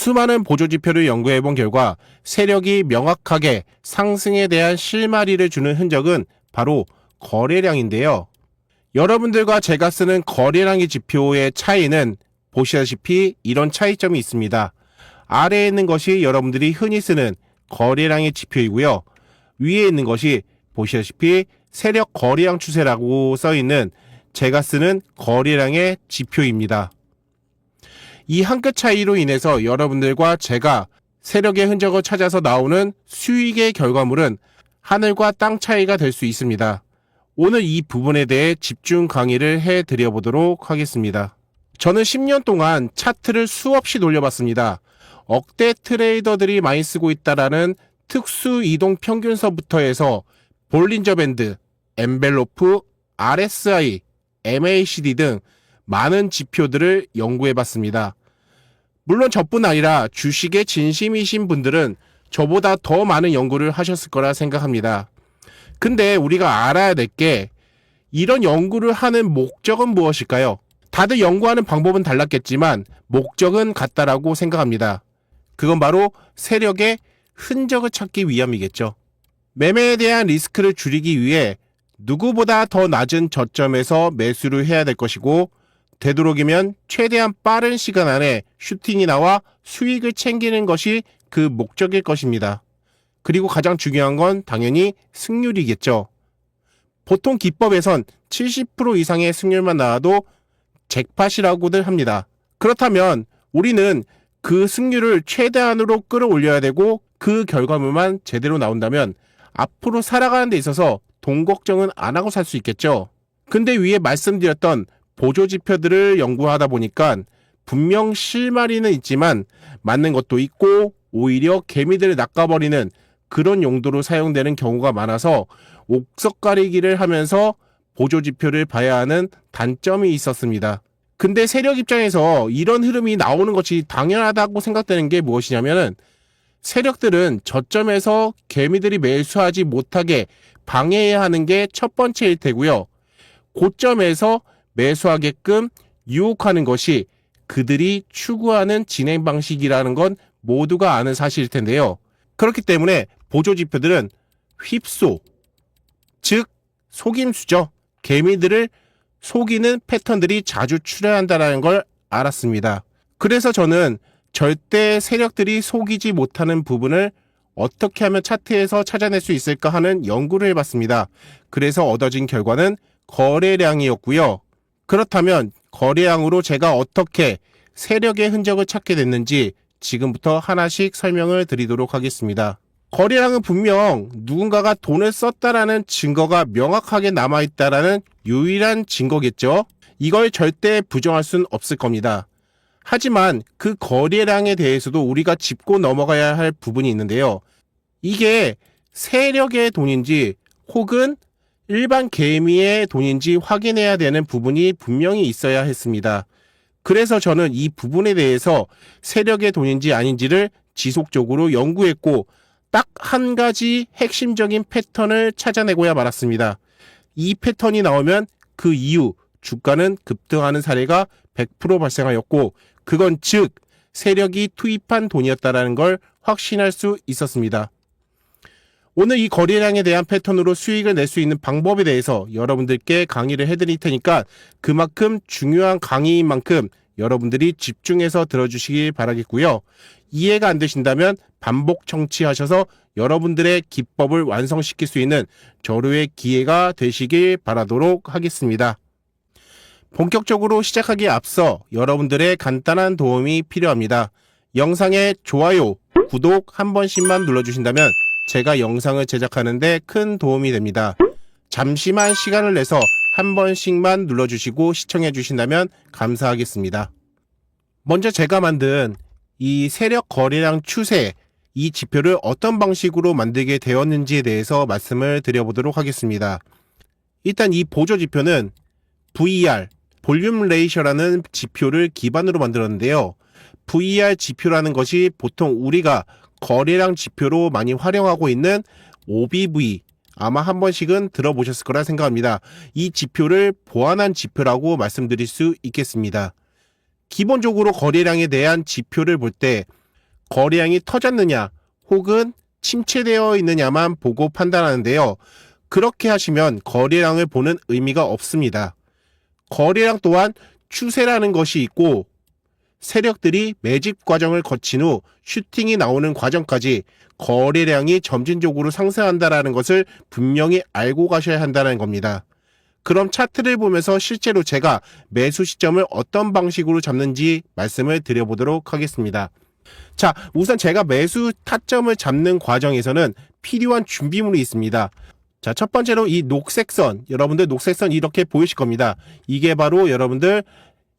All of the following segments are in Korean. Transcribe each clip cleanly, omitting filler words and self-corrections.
수많은 보조지표를 연구해본 결과 세력이 명확하게 상승에 대한 실마리를 주는 흔적은 바로 거래량인데요. 여러분들과 제가 쓰는 거래량의 지표의 차이는 보시다시피 이런 차이점이 있습니다. 아래에 있는 것이 여러분들이 흔히 쓰는 거래량의 지표이고요. 위에 있는 것이 보시다시피 세력 거래량 추세라고 써있는 제가 쓰는 거래량의 지표입니다. 이 한 끗 차이로 인해서 여러분들과 제가 세력의 흔적을 찾아서 나오는 수익의 결과물은 하늘과 땅 차이가 될 수 있습니다. 오늘 이 부분에 대해 집중 강의를 해드려 보도록 하겠습니다. 저는 10년 동안 차트를 수없이 돌려봤습니다. 억대 트레이더들이 많이 쓰고 있다라는 특수 이동 평균선부터 해서 볼린저 밴드, 엔벨로프, RSI, MACD 등 많은 지표들을 연구해봤습니다. 물론 저뿐 아니라 주식에 진심이신 분들은 저보다 더 많은 연구를 하셨을 거라 생각합니다. 근데 우리가 알아야 될 게 이런 연구를 하는 목적은 무엇일까요? 다들 연구하는 방법은 달랐겠지만 목적은 같다라고 생각합니다. 그건 바로 세력의 흔적을 찾기 위함이겠죠. 매매에 대한 리스크를 줄이기 위해 누구보다 더 낮은 저점에서 매수를 해야 될 것이고 되도록이면 최대한 빠른 시간 안에 슈팅이 나와 수익을 챙기는 것이 그 목적일 것입니다. 그리고 가장 중요한 건 당연히 승률이겠죠. 보통 기법에선 70% 이상의 승률만 나와도 잭팟이라고들 합니다. 그렇다면 우리는 그 승률을 최대한으로 끌어올려야 되고 그 결과물만 제대로 나온다면 앞으로 살아가는 데 있어서 돈 걱정은 안 하고 살 수 있겠죠. 근데 위에 말씀드렸던 보조지표들을 연구하다 보니까 분명 실마리는 있지만 맞는 것도 있고 오히려 개미들을 낚아버리는 그런 용도로 사용되는 경우가 많아서 옥석가리기를 하면서 보조지표를 봐야 하는 단점이 있었습니다. 근데 세력 입장에서 이런 흐름이 나오는 것이 당연하다고 생각되는 게 무엇이냐면은 세력들은 저점에서 개미들이 매수하지 못하게 방해해야 하는 게 첫 번째일 테고요. 고점에서 매수하게끔 유혹하는 것이 그들이 추구하는 진행 방식이라는 건 모두가 아는 사실일 텐데요. 그렇기 때문에 보조지표들은 휩소, 즉 속임수죠. 개미들을 속이는 패턴들이 자주 출현한다는 걸 알았습니다. 그래서 저는 절대 세력들이 속이지 못하는 부분을 어떻게 하면 차트에서 찾아낼 수 있을까 하는 연구를 해봤습니다. 그래서 얻어진 결과는 거래량이었고요. 그렇다면 거래량으로 제가 어떻게 세력의 흔적을 찾게 됐는지 지금부터 하나씩 설명을 드리도록 하겠습니다. 거래량은 분명 누군가가 돈을 썼다라는 증거가 명확하게 남아있다라는 유일한 증거겠죠. 이걸 절대 부정할 수는 없을 겁니다. 하지만 그 거래량에 대해서도 우리가 짚고 넘어가야 할 부분이 있는데요. 이게 세력의 돈인지 혹은 일반 개미의 돈인지 확인해야 되는 부분이 분명히 있어야 했습니다. 그래서 저는 이 부분에 대해서 세력의 돈인지 아닌지를 지속적으로 연구했고 딱 한 가지 핵심적인 패턴을 찾아내고야 말았습니다. 이 패턴이 나오면 그 이후 주가는 급등하는 사례가 100% 발생하였고 그건 즉 세력이 투입한 돈이었다는 걸 확신할 수 있었습니다. 오늘 이 거래량에 대한 패턴으로 수익을 낼 수 있는 방법에 대해서 여러분들께 강의를 해드릴 테니까 그만큼 중요한 강의인 만큼 여러분들이 집중해서 들어주시길 바라겠고요. 이해가 안 되신다면 반복 청취하셔서 여러분들의 기법을 완성시킬 수 있는 저로의 기회가 되시길 바라도록 하겠습니다. 본격적으로 시작하기에 앞서 여러분들의 간단한 도움이 필요합니다. 영상에 좋아요, 구독 한 번씩만 눌러주신다면 제가 영상을 제작하는데 큰 도움이 됩니다. 잠시만 시간을 내서 한 번씩만 눌러주시고 시청해 주신다면 감사하겠습니다. 먼저 제가 만든 이 세력 거래량 추세, 이 지표를 어떤 방식으로 만들게 되었는지에 대해서 말씀을 드려보도록 하겠습니다. 일단 이 보조지표는 VER, 볼륨 레이셔라는 지표를 기반으로 만들었는데요. VER 지표라는 것이 보통 우리가 거래량 지표로 많이 활용하고 있는 OBV, 아마 한 번씩은 들어보셨을 거라 생각합니다. 이 지표를 보완한 지표라고 말씀드릴 수 있겠습니다. 기본적으로 거래량에 대한 지표를 볼 때 거래량이 터졌느냐 혹은 침체되어 있느냐만 보고 판단하는데요. 그렇게 하시면 거래량을 보는 의미가 없습니다. 거래량 또한 추세라는 것이 있고 세력들이 매집 과정을 거친 후 슈팅이 나오는 과정까지 거래량이 점진적으로 상승한다는 것을 분명히 알고 가셔야 한다는 겁니다. 그럼 차트를 보면서 실제로 제가 매수 시점을 어떤 방식으로 잡는지 말씀을 드려보도록 하겠습니다. 자, 우선 제가 매수 타점을 잡는 과정에서는 필요한 준비물이 있습니다. 자, 첫 번째로 이 녹색선, 여러분들 녹색선 이렇게 보이실 겁니다. 이게 바로 여러분들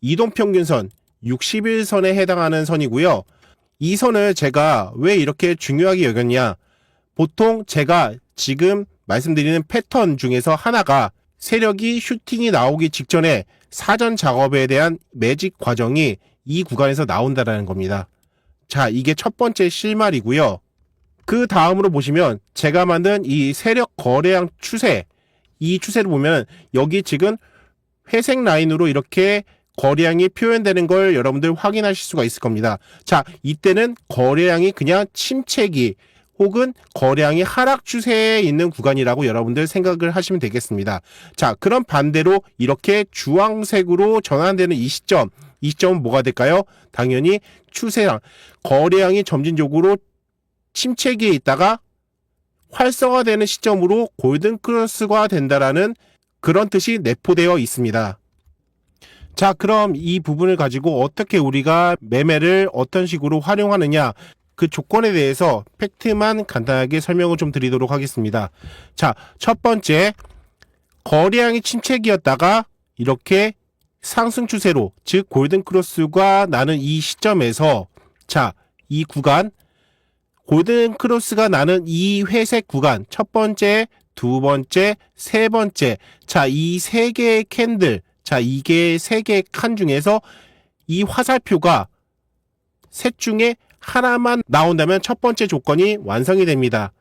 이동평균선 60일선에 해당하는 선이고요. 이 선을 제가 왜 이렇게 중요하게 여겼냐? 보통 제가 지금 말씀드리는 패턴 중에서 하나가 세력이 슈팅이 나오기 직전에 사전 작업에 대한 매집 과정이 이 구간에서 나온다는 겁니다. 자, 이게 첫 번째 실마리고요. 그 다음으로 보시면 제가 만든 이 세력 거래량 추세, 이 추세를 보면 여기 지금 회색 라인으로 이렇게 거래량이 표현되는 걸 여러분들 확인하실 수가 있을 겁니다. 자, 이때는 거래량이 그냥 침체기 혹은 거래량이 하락 추세에 있는 구간이라고 여러분들 생각을 하시면 되겠습니다. 자, 그럼 반대로 이렇게 주황색으로 전환되는 이 시점은 뭐가 될까요? 당연히 추세량, 거래량이 점진적으로 침체기에 있다가 활성화되는 시점으로 골든 크로스가 된다라는 그런 뜻이 내포되어 있습니다. 자, 그럼 이 부분을 가지고 어떻게 우리가 매매를 어떤 식으로 활용하느냐, 그 조건에 대해서 팩트만 간단하게 설명을 좀 드리도록 하겠습니다. 자, 첫 번째, 거래량이 침체기였다가 이렇게 상승 추세로, 즉 골든 크로스가 나는 이 시점에서, 자, 이 구간, 골든 크로스가 나는 이 회색 구간, 첫 번째, 두 번째, 세 번째, 자, 이 세 개의 캔들, 자, 이게 세 개의 칸 중에서 이 화살표가 셋 중에 하나만 나온다면 첫 번째 조건이 완성이 됩니다.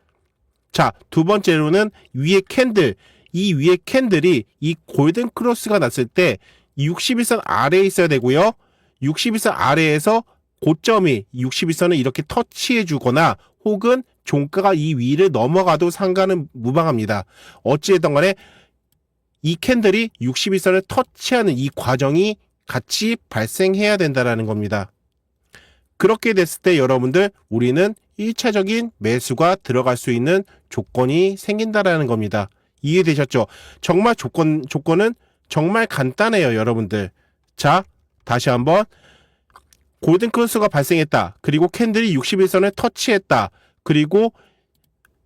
자, 두 번째로는 위에 캔들, 이 위에 캔들이 이 골든 크로스가 났을 때 61선 아래에 있어야 되고요. 61선 아래에서 고점이 61선을 이렇게 터치해 주거나 혹은 종가가 이 위를 넘어가도 상관은 무방합니다. 어찌됐든 간에 이 캔들이 61선을 터치하는 이 과정이 같이 발생해야 된다는 겁니다. 그렇게 됐을 때 여러분들 우리는 1차적인 매수가 들어갈 수 있는 조건이 생긴다라는 겁니다. 이해되셨죠? 정말 조건은 정말 간단해요, 여러분들. 자, 다시 한번 골든 크로스가 발생했다. 그리고 캔들이 61선을 터치했다. 그리고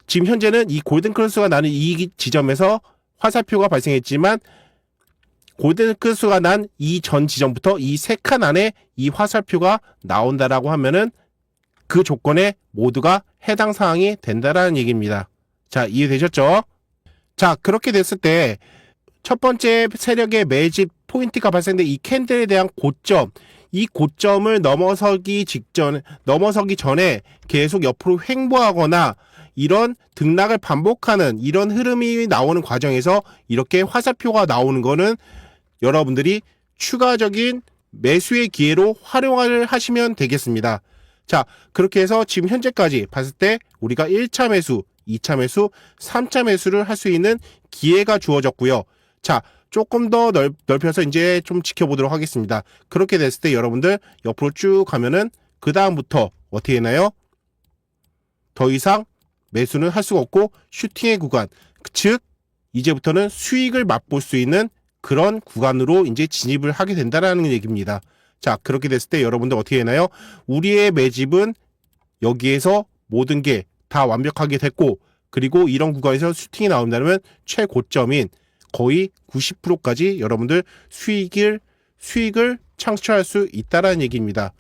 지금 현재는 이 골든 크로스가 나는 이 지점에서 화살표가 발생했지만 골든 크로스가 난 이 전 지점부터 이 세 칸 안에 이 화살표가 나온다라고 하면은 그 조건에 모두가 해당 사항이 된다라는 얘기입니다. 자, 이해되셨죠? 자, 그렇게 됐을 때 첫 번째 세력의 매집 포인트가 발생된 이 캔들에 대한 고점, 이 고점을 넘어서기 전에 계속 옆으로 횡보하거나 이런 등락을 반복하는 이런 흐름이 나오는 과정에서 이렇게 화살표가 나오는 거는 여러분들이 추가적인 매수의 기회로 활용을 하시면 되겠습니다. 자, 그렇게 해서 지금 현재까지 봤을 때 우리가 1차 매수, 2차 매수, 3차 매수를 할 수 있는 기회가 주어졌고요. 자, 조금 더 넓혀서 이제 좀 지켜보도록 하겠습니다. 그렇게 됐을 때 여러분들 옆으로 쭉 가면은 그 다음부터 어떻게 되나요? 더 이상 매수는 할 수가 없고 슈팅의 구간, 즉 이제부터는 수익을 맛볼 수 있는 그런 구간으로 이제 진입을 하게 된다라는 얘기입니다. 자, 그렇게 됐을 때 여러분들 어떻게 되나요? 우리의 매집은 여기에서 모든 게 다 완벽하게 됐고, 그리고 이런 구간에서 슈팅이 나온다면 최고점인 거의 90%까지 여러분들 수익을 창출할 수 있다라는 얘기입니다.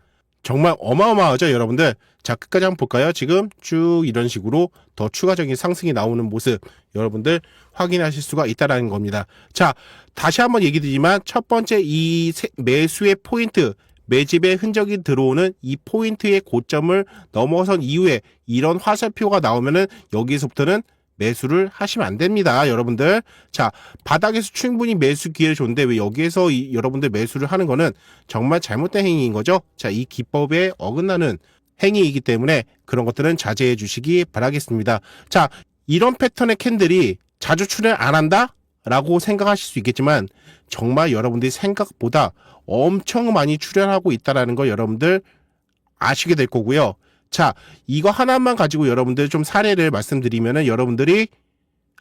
정말 어마어마하죠, 여러분들. 자, 끝까지 한번 볼까요? 지금 쭉 이런 식으로 더 추가적인 상승이 나오는 모습 여러분들 확인하실 수가 있다라는 겁니다. 자, 다시 한번 얘기 드리지만 첫 번째 이 매수의 포인트, 매집의 흔적이 들어오는 이 포인트의 고점을 넘어선 이후에 이런 화살표가 나오면은 여기서부터는 매수를 하시면 안 됩니다, 여러분들. 자, 바닥에서 충분히 매수 기회를 줬는데 왜 여기에서 여러분들 매수를 하는 거는 정말 잘못된 행위인 거죠. 자, 이 기법에 어긋나는 행위이기 때문에 그런 것들은 자제해 주시기 바라겠습니다. 자, 이런 패턴의 캔들이 자주 출현 안 한다? 라고 생각하실 수 있겠지만 정말 여러분들이 생각보다 엄청 많이 출현하고 있다는 거 여러분들 아시게 될 거고요. 자, 이거 하나만 가지고 여러분들 좀 사례를 말씀드리면은 여러분들이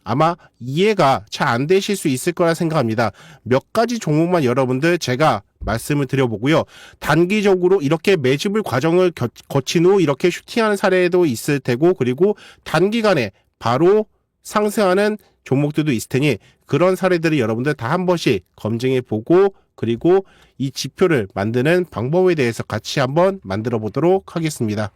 아마 이해가 잘 안 되실 수 있을 거라 생각합니다. 몇 가지 종목만 여러분들 제가 말씀을 드려보고요. 단기적으로 이렇게 매집을 과정을 거친 후 이렇게 슈팅하는 사례도 있을 테고, 그리고 단기간에 바로 상승하는 종목들도 있을 테니 그런 사례들을 여러분들 다 한 번씩 검증해 보고, 그리고 이 지표를 만드는 방법에 대해서 같이 한번 만들어 보도록 하겠습니다.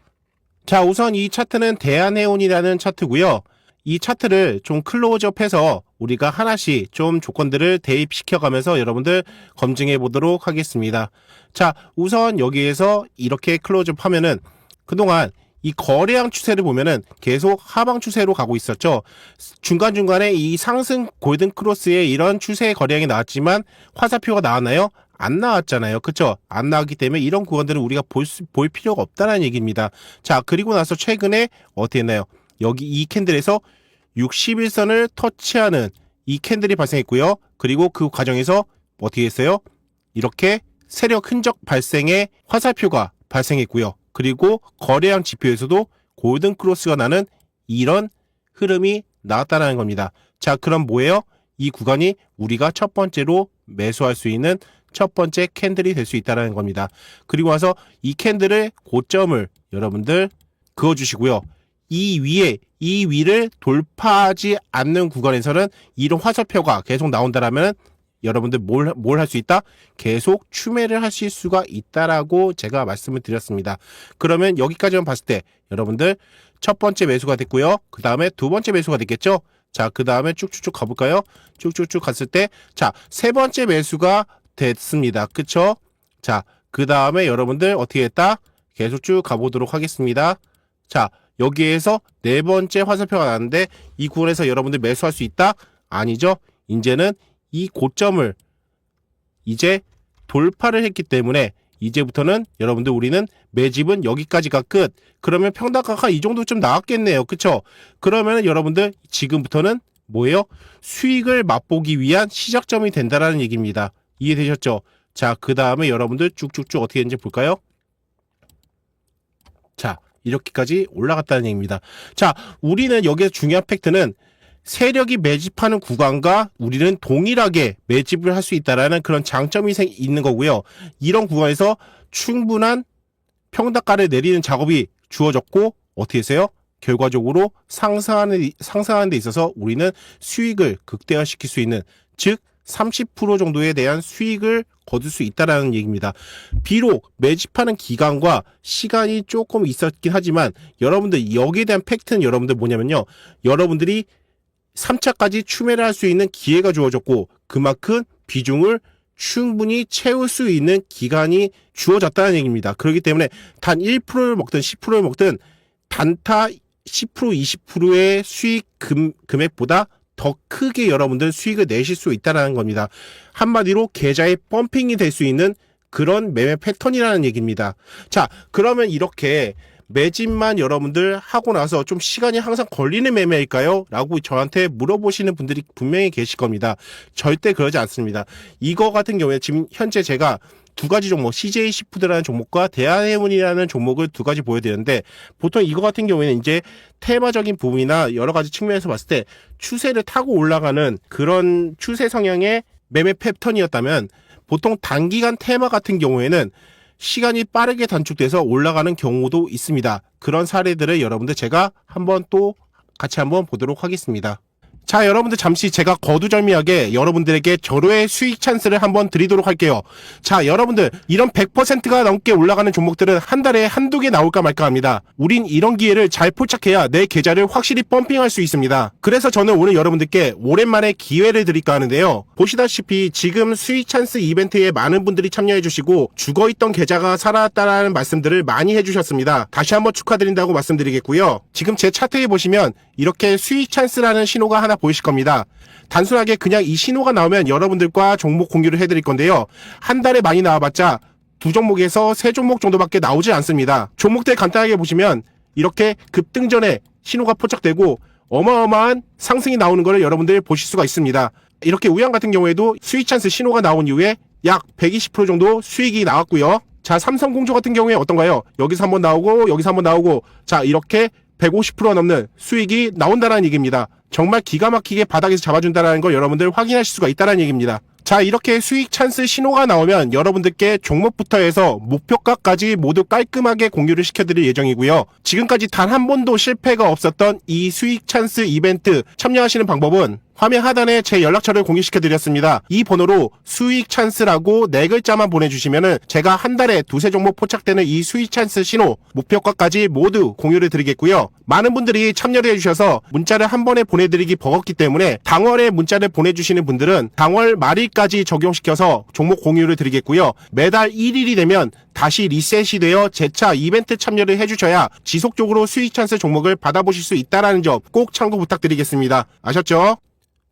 자, 우선 이 차트는 대한해운이라는 차트고요. 이 차트를 좀 클로즈업해서 우리가 하나씩 좀 조건들을 대입시켜가면서 여러분들 검증해 보도록 하겠습니다. 자, 우선 여기에서 이렇게 클로즈업 하면은 그동안 이 거래량 추세를 보면은 계속 하방 추세로 가고 있었죠. 중간중간에 이 상승 골든 크로스의 이런 추세의 거래량이 나왔지만 화살표가 나왔나요? 안 나왔잖아요. 그쵸? 안 나왔기 때문에 이런 구간들은 우리가 볼 필요가 없다는 얘기입니다. 자, 그리고 나서 최근에 어떻게 했나요? 여기 이 캔들에서 61선을 터치하는 이 캔들이 발생했고요. 그리고 그 과정에서 어떻게 했어요? 이렇게 세력 흔적 발생의 화살표가 발생했고요. 그리고 거래량 지표에서도 골든 크로스가 나는 이런 흐름이 나왔다는 겁니다. 자, 그럼 뭐예요? 이 구간이 우리가 첫 번째로 매수할 수 있는 첫 번째 캔들이 될 수 있다는 겁니다. 그리고 나서 이 캔들의 고점을 여러분들 그어주시고요. 이 위를 돌파하지 않는 구간에서는 이런 화살표가 계속 나온다라면 여러분들 뭘 할 수 있다? 계속 추매를 하실 수가 있다라고 제가 말씀을 드렸습니다. 그러면 여기까지만 봤을 때 여러분들 첫 번째 매수가 됐고요. 그 다음에 두 번째 매수가 됐겠죠? 자, 그 다음에 쭉쭉쭉 가볼까요? 쭉쭉쭉 갔을 때, 자, 세 번째 매수가 됐습니다. 그쵸? 자, 그 다음에 여러분들 어떻게 했다? 계속 쭉 가보도록 하겠습니다. 자, 여기에서 네 번째 화살표가 나왔는데 이 구간에서 여러분들 매수할 수 있다? 아니죠? 이제는 이 고점을 이제 돌파를 했기 때문에 이제부터는 여러분들 우리는 매집은 여기까지가 끝. 그러면 평단가가 이 정도쯤 나왔겠네요. 그쵸? 그러면 여러분들 지금부터는 뭐예요? 수익을 맛보기 위한 시작점이 된다라는 얘기입니다. 이해되셨죠? 자, 그 다음에 여러분들 쭉쭉쭉 어떻게 되는지 볼까요? 자, 이렇게까지 올라갔다는 얘기입니다. 자, 우리는 여기서 중요한 팩트는 세력이 매집하는 구간과 우리는 동일하게 매집을 할 수 있다라는 그런 장점이 있는 거고요. 이런 구간에서 충분한 평단가를 내리는 작업이 주어졌고 어떻게 했어요? 결과적으로 상승하는 데 있어서 우리는 수익을 극대화시킬 수 있는, 즉 30% 정도에 대한 수익을 거둘 수 있다라는 얘기입니다. 비록 매집하는 기간과 시간이 조금 있었긴 하지만 여러분들 여기에 대한 팩트는 여러분들 뭐냐면요. 여러분들이 3차까지 추매를 할 수 있는 기회가 주어졌고 그만큼 비중을 충분히 채울 수 있는 기간이 주어졌다는 얘기입니다. 그렇기 때문에 단 1%를 먹든 10%를 먹든 단타 10% 20%의 수익 금액보다 더 크게 여러분들 수익을 내실 수 있다는 겁니다. 한마디로 계좌에 펌핑이 될 수 있는 그런 매매 패턴이라는 얘기입니다. 자, 그러면 이렇게 매집만 여러분들 하고 나서 좀 시간이 항상 걸리는 매매일까요? 라고 저한테 물어보시는 분들이 분명히 계실 겁니다. 절대 그러지 않습니다. 이거 같은 경우에 지금 현재 제가 두 가지 종목, CJ 시푸드라는 종목과 대한해운이라는 종목을 두 가지 보여드렸는데, 보통 이거 같은 경우에는 이제 테마적인 부분이나 여러 가지 측면에서 봤을 때 추세를 타고 올라가는 그런 추세 성향의 매매 패턴이었다면, 보통 단기간 테마 같은 경우에는 시간이 빠르게 단축돼서 올라가는 경우도 있습니다. 그런 사례들을 여러분들 제가 한번 또 같이 한번 보도록 하겠습니다. 자, 여러분들 잠시 제가 거두절미하게 여러분들에게 절호의 수익 찬스를 한번 드리도록 할게요. 자, 여러분들 이런 100%가 넘게 올라가는 종목들은 한 달에 한두 개 나올까 말까 합니다. 우린 이런 기회를 잘 포착해야 내 계좌를 확실히 펌핑할 수 있습니다. 그래서 저는 오늘 여러분들께 오랜만에 기회를 드릴까 하는데요. 보시다시피 지금 수익 찬스 이벤트에 많은 분들이 참여해 주시고 죽어있던 계좌가 살아났다는 말씀들을 많이 해주셨습니다. 다시 한번 축하드린다고 말씀드리겠고요. 지금 제 차트에 보시면 이렇게 수익 찬스라는 신호가 하나 보이실 겁니다. 단순하게 그냥 이 신호가 나오면 여러분들과 종목 공유를 해드릴 건데요. 한 달에 많이 나와봤자 두 종목에서 세 종목 정도밖에 나오지 않습니다. 종목들 간단하게 보시면 이렇게 급등전에 신호가 포착되고 어마어마한 상승이 나오는 것을 여러분들 보실 수가 있습니다. 이렇게 우양 같은 경우에도 수익 찬스 신호가 나온 이후에 약 120% 정도 수익이 나왔고요. 자, 삼성공조 같은 경우에 어떤가요? 여기서 한번 나오고 여기서 한번 나오고, 자, 이렇게 150% 넘는 수익이 나온다는 얘기입니다. 정말 기가 막히게 바닥에서 잡아준다는 걸 여러분들 확인하실 수가 있다는 얘기입니다. 자, 이렇게 수익 찬스 신호가 나오면 여러분들께 종목부터 해서 목표가까지 모두 깔끔하게 공유를 시켜드릴 예정이고요. 지금까지 단 한 번도 실패가 없었던 이 수익 찬스 이벤트 참여하시는 방법은 화면 하단에 제 연락처를 공유시켜드렸습니다. 이 번호로 수익 찬스라고 4글자만 보내주시면은 제가 한 달에 두세 종목 포착되는 이 수익 찬스 신호 목표가까지 모두 공유를 드리겠고요. 많은 분들이 참여를 해주셔서 문자를 한 번에 보내드리기 버겁기 때문에 당월에 문자를 보내주시는 분들은 당월 말일까지 적용시켜서 종목 공유를 드리겠고요. 매달 1일이 되면 다시 리셋이 되어 재차 이벤트 참여를 해주셔야 지속적으로 수익 찬스 종목을 받아보실 수 있다는 점 꼭 참고 부탁드리겠습니다. 아셨죠?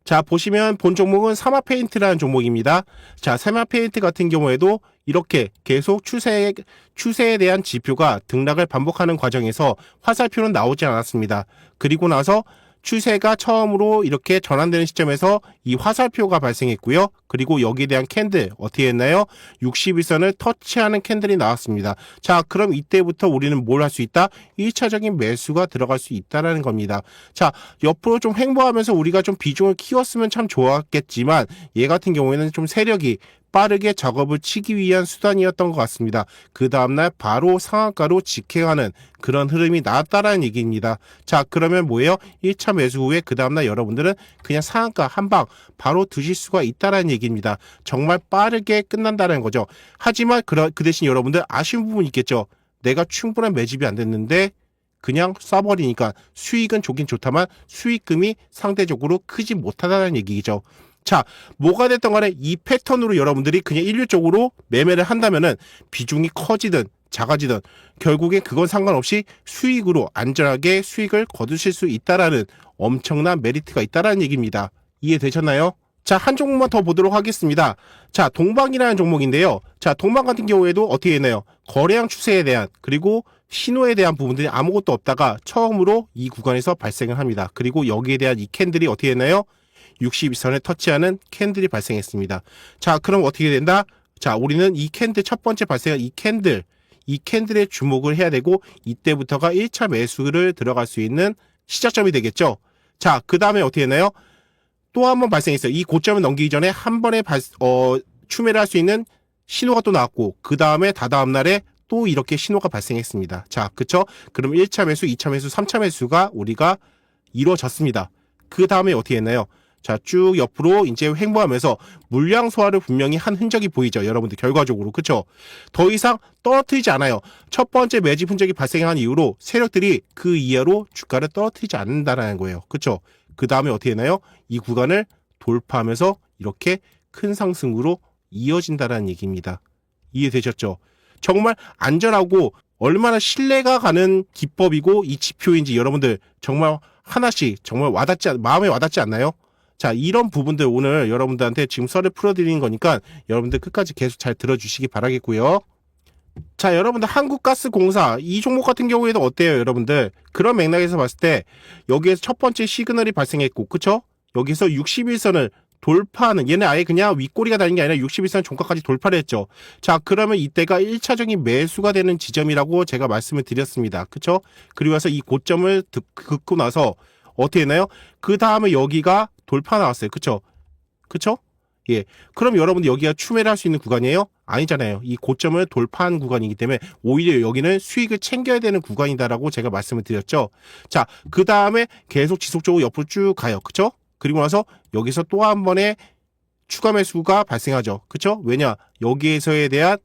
자, 보시면 본 종목은 사마페인트라는 종목입니다. 자, 사마페인트 같은 경우에도 이렇게 계속 추세에 대한 지표가 등락을 반복하는 과정에서 화살표는 나오지 않았습니다. 그리고 나서 추세가 처음으로 이렇게 전환되는 시점에서 이 화살표가 발생했고요. 그리고 여기에 대한 캔들 어떻게 했나요? 61선을 터치하는 캔들이 나왔습니다. 자, 그럼 이때부터 우리는 뭘 할 수 있다? 1차적인 매수가 들어갈 수 있다는 겁니다. 자, 옆으로 좀 횡보하면서 우리가 좀 비중을 키웠으면 참 좋았겠지만 얘 같은 경우에는 좀 세력이 빠르게 작업을 치기 위한 수단이었던 것 같습니다. 그 다음날 바로 상한가로 직행하는 그런 흐름이 나왔다라는 얘기입니다. 자, 그러면 뭐예요? 1차 매수 후에 그 다음날 여러분들은 그냥 상한가 한 방 바로 드실 수가 있다라는 얘기입니다. 정말 빠르게 끝난다는 거죠. 하지만 그 대신 여러분들 아쉬운 부분이 있겠죠. 내가 충분한 매집이 안 됐는데 그냥 쏴버리니까 수익은 좋긴 좋다만 수익금이 상대적으로 크지 못하다는 얘기죠. 자, 뭐가 됐던 간에 이 패턴으로 여러분들이 그냥 일률적으로 매매를 한다면은 비중이 커지든 작아지든 결국엔 그건 상관없이 수익으로 안전하게 수익을 거두실 수 있다라는 엄청난 메리트가 있다라는 얘기입니다. 이해되셨나요? 자, 한 종목만 더 보도록 하겠습니다. 자, 동방이라는 종목인데요. 자, 동방 같은 경우에도 어떻게 했나요? 거래량 추세에 대한 그리고 신호에 대한 부분들이 아무것도 없다가 처음으로 이 구간에서 발생을 합니다. 그리고 여기에 대한 이 캔들이 어떻게 했나요? 62선을 터치하는 캔들이 발생했습니다. 자, 그럼 어떻게 된다? 자, 우리는 이 캔들 첫 번째 발생한 이 캔들에 주목을 해야 되고 이때부터가 1차 매수를 들어갈 수 있는 시작점이 되겠죠. 자, 그 다음에 어떻게 했나요? 또 한 번 발생했어요. 이 고점을 넘기기 전에 한 번에 추매를 할 수 있는 신호가 또 나왔고 그 다음에 다다음 날에 또 이렇게 신호가 발생했습니다. 자, 그쵸? 그럼 1차 매수, 2차 매수, 3차 매수가 우리가 이루어졌습니다. 그 다음에 어떻게 했나요? 자, 쭉 옆으로 이제 횡보하면서 물량 소화를 분명히 한 흔적이 보이죠. 여러분들 결과적으로. 그쵸? 더 이상 떨어뜨리지 않아요. 첫 번째 매집 흔적이 발생한 이후로 세력들이 그 이하로 주가를 떨어뜨리지 않는다는 거예요. 그쵸? 그 다음에 어떻게 했나요? 이 구간을 돌파하면서 이렇게 큰 상승으로 이어진다는 얘기입니다. 이해되셨죠? 정말 안전하고 얼마나 신뢰가 가는 기법이고 이 지표인지 여러분들 정말 하나씩 정말 마음에 와닿지 않나요? 자, 이런 부분들 오늘 여러분들한테 지금 썰을 풀어드리는 거니까 여러분들 끝까지 계속 잘 들어주시기 바라겠고요. 자, 여러분들 한국가스공사 이 종목 같은 경우에도 어때요, 여러분들? 그런 맥락에서 봤을 때 여기에서 첫 번째 시그널이 발생했고, 그쵸? 여기서 61선을 돌파하는, 얘는 아예 그냥 윗꼬리가 달린 게 아니라 61선 종가까지 돌파를 했죠. 자, 그러면 이때가 1차적인 매수가 되는 지점이라고 제가 말씀을 드렸습니다. 그쵸? 그리고 나서 이 고점을 긋고 나서 어떻게 했나요? 그 다음에 여기가 돌파 나왔어요. 그쵸? 그쵸? 예. 그럼 여러분들 여기가 추매를 할 수 있는 구간이에요? 아니잖아요. 이 고점을 돌파한 구간이기 때문에 오히려 여기는 수익을 챙겨야 되는 구간이다라고 제가 말씀을 드렸죠. 자, 그 다음에 계속 지속적으로 옆으로 쭉 가요. 그쵸? 그리고 나서 여기서 또 한 번의 추가 매수가 발생하죠. 그쵸? 왜냐? 여기에서에 대한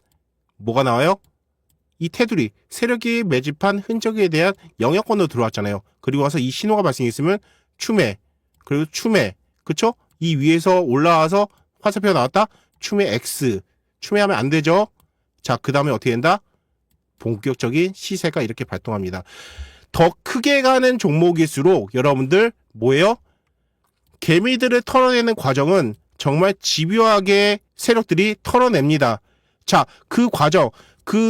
뭐가 나와요? 이 테두리, 세력이 매집한 흔적에 대한 영역권으로 들어왔잖아요. 그리고 와서 이 신호가 발생했으면 추매, 그리고 추매, 그쵸? 이 위에서 올라와서 화살표가 나왔다? 추매 X. 추매하면 안 되죠? 자, 그 다음에 어떻게 된다? 본격적인 시세가 이렇게 발동합니다. 더 크게 가는 종목일수록 여러분들 뭐예요? 개미들을 털어내는 과정은 정말 집요하게 세력들이 털어냅니다. 자,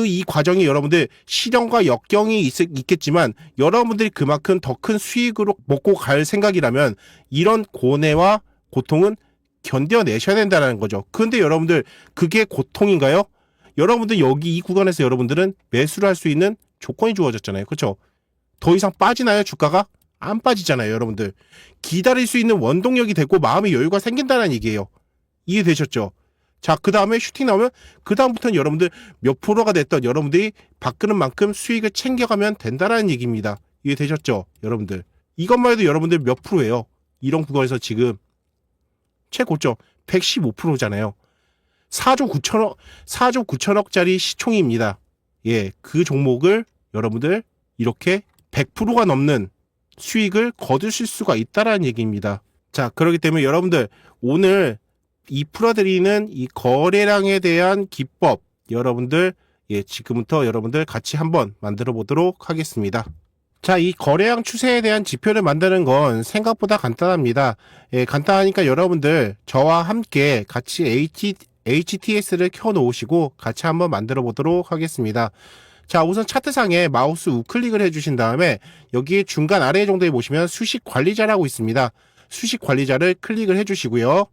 이 과정이 여러분들 실현과 역경이 있겠지만 여러분들이 그만큼 더 큰 수익으로 먹고 갈 생각이라면 이런 고뇌와 고통은 견뎌내셔야 된다는 거죠. 근데 여러분들 그게 고통인가요? 여러분들 여기 이 구간에서 여러분들은 매수를 할 수 있는 조건이 주어졌잖아요. 그렇죠? 더 이상 빠지나요? 주가가? 안 빠지잖아요. 여러분들 기다릴 수 있는 원동력이 되고 마음의 여유가 생긴다는 얘기예요. 이해되셨죠? 자, 그 다음에 슈팅 나오면 그 다음부터는 여러분들 몇 프로가 됐던 여러분들이 바꾸는 만큼 수익을 챙겨가면 된다는 얘기입니다. 이해되셨죠? 여러분들 이것만 해도 여러분들 몇 프로예요? 이런 구간에서 지금 최고점 115%잖아요. 4조 9천억짜리 시총입니다. 예, 그 종목을 여러분들 이렇게 100%가 넘는 수익을 거두실 수가 있다라는 얘기입니다. 자, 그렇기 때문에 여러분들 오늘 이 풀어드리는 이 거래량에 대한 기법 여러분들 지금부터 여러분들 같이 한번 만들어 보도록 하겠습니다. 자, 이 거래량 추세에 대한 지표를 만드는 건 생각보다 간단합니다. 간단하니까 여러분들 저와 함께 같이 HTS를 켜 놓으시고 같이 한번 만들어 보도록 하겠습니다. 자, 우선 차트상에 마우스 우클릭을 해주신 다음에 여기 중간 아래 정도에 보시면 수식 관리자라고 있습니다. 수식 관리자를 클릭을 해주시고요.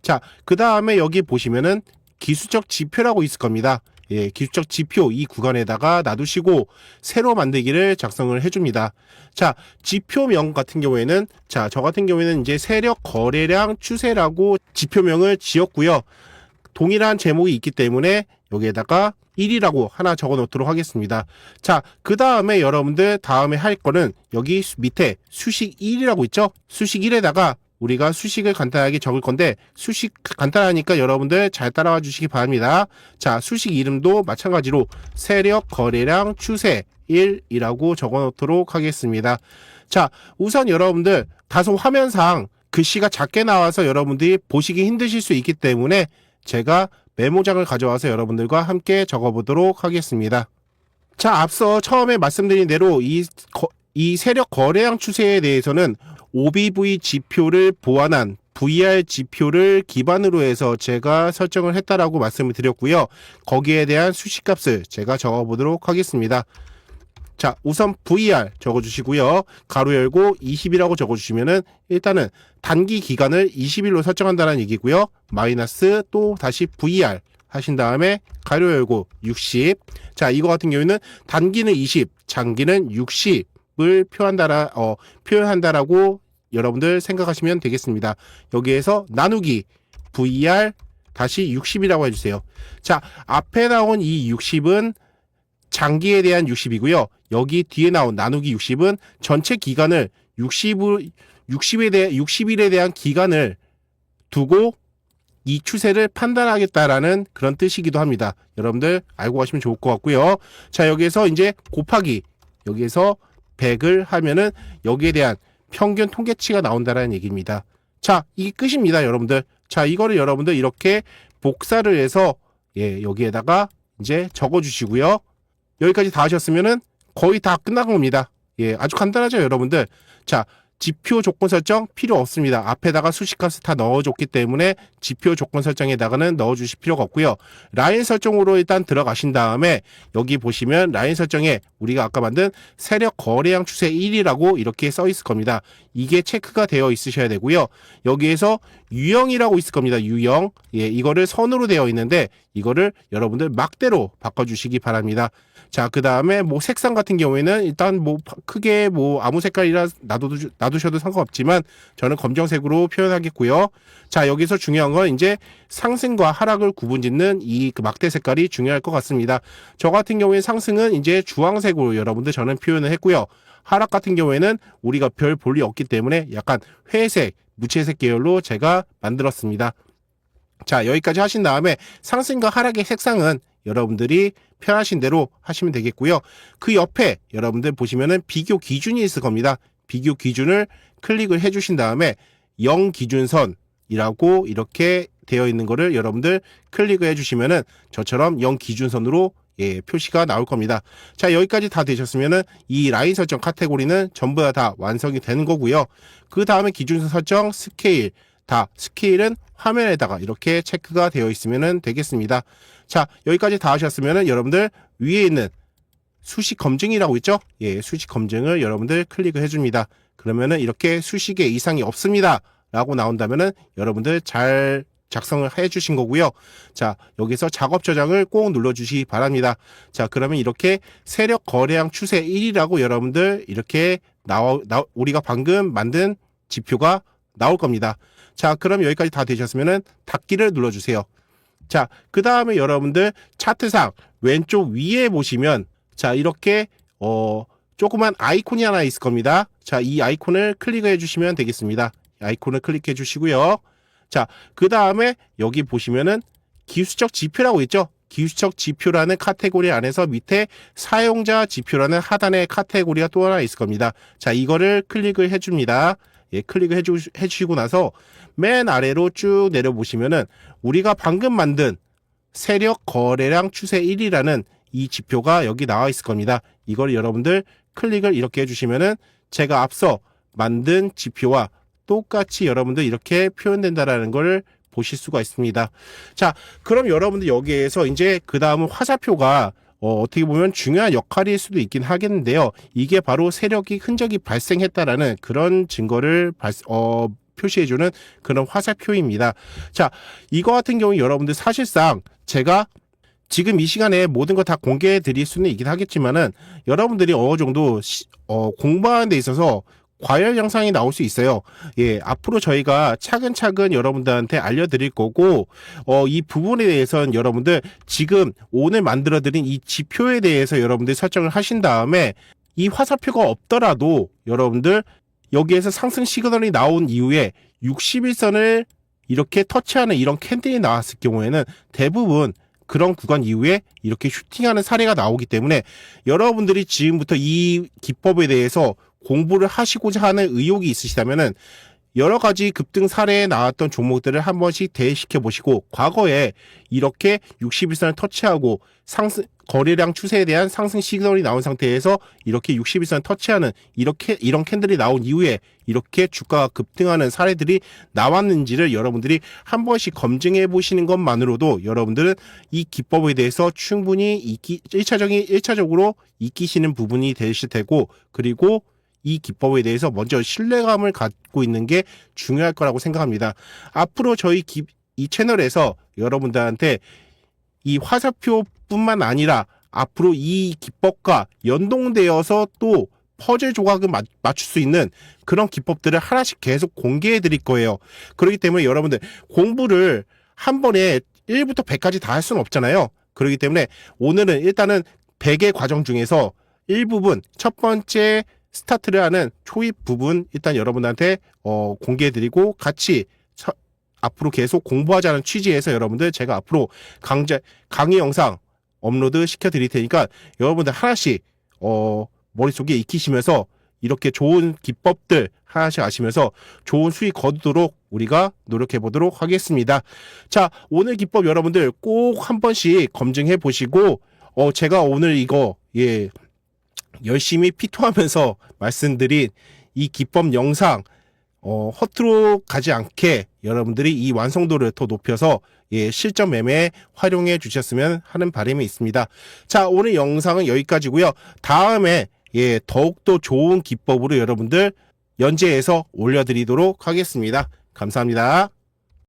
자, 그 다음에 여기 보시면은 기술적 지표라고 있을 겁니다. 예, 기술적 지표 이 구간에다가 놔두시고 새로 만들기를 작성을 해줍니다. 자, 지표명 같은 경우에는 저 같은 경우에는 이제 세력 거래량 추세라고 지표명을 지었고요. 동일한 제목이 있기 때문에 여기에다가 1이라고 하나 적어 놓도록 하겠습니다. 자, 그 다음에 여러분들 다음에 할 거는 여기 밑에 수식 1이라고 있죠? 수식 1에다가 우리가 수식을 간단하게 적을 건데 수식 간단하니까 여러분들 잘 따라와 주시기 바랍니다. 자, 수식 이름도 마찬가지로 세력 거래량 추세 1이라고 적어 놓도록 하겠습니다. 자, 우선 여러분들 다소 화면상 글씨가 작게 나와서 여러분들이 보시기 힘드실 수 있기 때문에 제가 메모장을 가져와서 여러분들과 함께 적어보도록 하겠습니다. 자, 앞서 처음에 말씀드린 대로 이 세력 거래량 추세에 대해서는 OBV 지표를 보완한 VR 지표를 기반으로 해서 제가 설정을 했다라고 말씀을 드렸고요. 거기에 대한 수식값을 제가 적어보도록 하겠습니다. 자, 우선 VR 적어주시고요. 가로 열고 20이라고 적어주시면은 일단은 단기 기간을 20일로 설정한다는 얘기고요. 마이너스 또 다시 VR 하신 다음에 가로 열고 60. 자, 이거 같은 경우에는 단기는 20, 장기는 60을 표현한다라고 여러분들 생각하시면 되겠습니다. 여기에서 나누기 VR 다시 60이라고 해주세요. 자, 앞에 나온 이 60은 장기에 대한 60이고요. 여기 뒤에 나온 나누기 60은 전체 기간을 60일에 대한 기간을 두고 이 추세를 판단하겠다라는 그런 뜻이기도 합니다. 여러분들 알고 가시면 좋을 것 같고요. 자, 여기에서 이제 곱하기 여기에서 100을 하면은 여기에 대한 평균 통계치가 나온다라는 얘기입니다. 자, 이게 끝입니다, 여러분들. 자, 이거를 여러분들 이렇게 복사를 해서 여기에다가 이제 적어 주시고요. 여기까지 다 하셨으면은 거의 다 끝난 겁니다. 예, 아주 간단하죠, 여러분들. 자, 지표 조건 설정 필요 없습니다. 앞에다가 수식값을 다 넣어줬기 때문에 지표 조건 설정에다가는 넣어주실 필요가 없고요. 라인 설정으로 일단 들어가신 다음에 여기 보시면 라인 설정에 우리가 아까 만든 세력 거래량 추세 1이라고 이렇게 써 있을 겁니다. 이게 체크가 되어 있으셔야 되고요. 여기에서 유형이라고 있을 겁니다. 유형. 예, 이거를 선으로 되어 있는데 이거를 여러분들 막대로 바꿔주시기 바랍니다. 자, 그 다음에 뭐 색상 같은 경우에는 일단 뭐 크게 뭐 아무 색깔이라 놔두셔도 상관없지만 저는 검정색으로 표현하겠고요. 자, 여기서 중요한 건 이제 상승과 하락을 구분짓는 이 막대 색깔이 중요할 것 같습니다. 저 같은 경우에 상승은 이제 주황색으로 여러분들 저는 표현을 했고요. 하락 같은 경우에는 우리가 별 볼일 없기 때문에 약간 회색, 무채색 계열로 제가 만들었습니다. 자, 여기까지 하신 다음에 상승과 하락의 색상은 여러분들이 편하신 대로 하시면 되겠고요. 그 옆에 여러분들 보시면은 비교 기준이 있을 겁니다. 비교 기준을 클릭을 해주신 다음에 0 기준선이라고 이렇게 되어 있는 거를 여러분들 클릭을 해주시면은 저처럼 0 기준선으로 표시가 나올 겁니다. 자, 여기까지 다 되셨으면은 이 라인 설정 카테고리는 전부 다 완성이 되는 거고요. 그 다음에 기준선 설정, 스케일, 다 스케일은 화면에다가 이렇게 체크가 되어 있으면 되겠습니다. 자, 여기까지 다 하셨으면 여러분들 위에 있는 수식 검증이라고 있죠? 예, 수식 검증을 여러분들 클릭을 해줍니다. 그러면은 이렇게 수식에 이상이 없습니다 라고 나온다면은 여러분들 잘 작성을 해 주신 거고요. 자, 여기서 작업 저장을 꼭 눌러 주시기 바랍니다. 자, 그러면 이렇게 세력 거래량 추세 1이라고 여러분들 이렇게 우리가 방금 만든 지표가 나올 겁니다. 자, 그럼 여기까지 다 되셨으면은 닫기를 눌러 주세요. 자, 그 다음에 여러분들 차트상 왼쪽 위에 보시면 자, 이렇게 조그만 아이콘이 하나 있을 겁니다. 자, 이 아이콘을 클릭해 주시면 되겠습니다. 아이콘을 클릭해 주시고요. 자, 그 다음에 여기 보시면은 기술적 지표라고 있죠? 기술적 지표라는 카테고리 안에서 밑에 사용자 지표라는 하단의 카테고리가 또 하나 있을 겁니다. 자, 이거를 클릭을 해줍니다. 예, 클릭을 해주시고 나서 맨 아래로 쭉 내려보시면은 우리가 방금 만든 세력 거래량 추세 1이라는 이 지표가 여기 나와 있을 겁니다. 이걸 여러분들 클릭을 이렇게 해주시면은 제가 앞서 만든 지표와 똑같이 여러분들 이렇게 표현된다라는 걸 보실 수가 있습니다. 자, 그럼 여러분들 여기에서 이제 그 다음은 화살표가 어떻게 보면 중요한 역할일 수도 있긴 하겠는데요. 이게 바로 세력이 흔적이 발생했다라는 그런 증거를 표시해주는 그런 화살표입니다. 자, 이거 같은 경우 여러분들 사실상 제가 지금 이 시간에 모든 거 다 공개해 드릴 수는 있긴 하겠지만은 여러분들이 어느 정도 공부하는 데 있어서 과열 영상이 나올 수 있어요. 예, 앞으로 저희가 차근차근 여러분들한테 알려드릴 거고, 이 부분에 대해서는 여러분들 지금 오늘 만들어드린 이 지표에 대해서 여러분들 설정을 하신 다음에 이 화살표가 없더라도 여러분들 여기에서 상승 시그널이 나온 이후에 61선을 이렇게 터치하는 이런 캔들이 나왔을 경우에는 대부분 그런 구간 이후에 이렇게 슈팅하는 사례가 나오기 때문에 여러분들이 지금부터 이 기법에 대해서 공부를 하시고자 하는 의욕이 있으시다면은 여러 가지 급등 사례에 나왔던 종목들을 한 번씩 대시켜 보시고 과거에 이렇게 61선을 터치하고 거래량 추세에 대한 상승 시그널이 나온 상태에서 이렇게 61선 터치하는 이런 캔들이 나온 이후에 이렇게 주가가 급등하는 사례들이 나왔는지를 여러분들이 한 번씩 검증해 보시는 것만으로도 여러분들은 이 기법에 대해서 충분히 1차적으로 익히시는 부분이 되실 테고, 그리고 이 기법에 대해서 먼저 신뢰감을 갖고 있는 게 중요할 거라고 생각합니다. 앞으로 저희 이 채널에서 여러분들한테 이 화살표뿐만 아니라 앞으로 이 기법과 연동되어서 또 퍼즐 조각을 맞출 수 있는 그런 기법들을 하나씩 계속 공개해 드릴 거예요. 그렇기 때문에 여러분들 공부를 한 번에 1부터 100까지 다 할 수는 없잖아요. 그렇기 때문에 오늘은 일단은 100의 과정 중에서 일부분 첫 번째 스타트를 하는 초입 부분 일단 여러분한테 공개해 드리고 같이 앞으로 계속 공부하자는 취지에서 여러분들 제가 앞으로 강의 영상 업로드 시켜 드릴 테니까 여러분들 하나씩 머릿속에 익히시면서 이렇게 좋은 기법들 하나씩 아시면서 좋은 수익 거두도록 우리가 노력해 보도록 하겠습니다. 자, 오늘 기법 여러분들 꼭 한 번씩 검증해 보시고 제가 오늘 이거 열심히 피토하면서 말씀드린 이 기법 영상 허투루 가지 않게 여러분들이 이 완성도를 더 높여서 실전 매매에 활용해 주셨으면 하는 바람이 있습니다. 자, 오늘 영상은 여기까지고요. 다음에 더욱더 좋은 기법으로 여러분들 연재해서 올려드리도록 하겠습니다. 감사합니다.